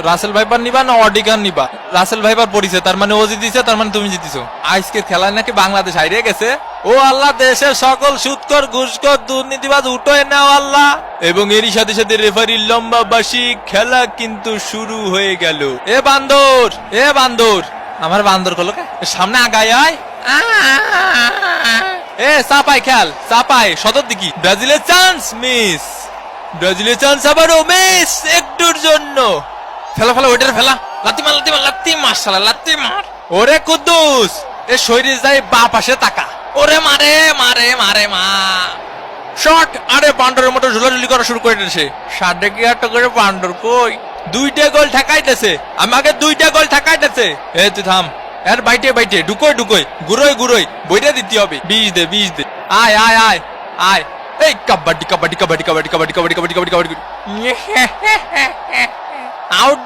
Russell viper নিবা না অডিগান নিবা? রাসেল ভাইপার পড়িছে, তার মানে ও জিতিছে, তার মানে তুমি জিতিছো। আজকের খেলায় নাকি বাংলাদেশ হারিয়ে গেছে। ও আল্লাহ, দেশের সকল সুদখোর ঘুষখোর দুর্নীতিবাজ উঠোয় নাও আল্লাহ। এবং এরই সাথে সাথে রেফারির লম্বা বাঁশি, খেলা কিন্তু শুরু হয়ে গেল। এ বান্দর, এ বান্দর, আমার বান্দর কলো সামনে আগায় আয়। এ চাপাই খেল, চাপাই সদর দিকি। ব্রাজিলের চান্স মিস, ব্রাজিলের চান্স আবারও মিস একটুর জন্য। ফেলা ফেলা ওইটার ফেলা, লাত্তি মার লাত্তি মার লাত্তি মার শালা লাত্তি মার। ওরে কুদ্দুস, এ শরীর যাই বা পাশে তাকা। ওরে মারে মারে মারে মা শট। আরে বান্ডরের মতো ঝুলাঝুলি করা শুরু করে দিয়েছে। 8.5 করে বান্ডর কই? 2টা গোল ঠেকাইতেছে, আমাকে 2টা গোল ঠেকাইতেছে। এ তুই থাম, এর বাইটে বাইটে ঢুকোই ঢুকোই গুরোই গুরোই বইটা দিতে হবে। বিষ দে বিষ দে। আয় আয় আয় আয়। এই কাবাডি কাবাডি কাবাডি কাবাডি কাবাডি কাবাডি কাবাডি কাবাডি কাবাডি আউট।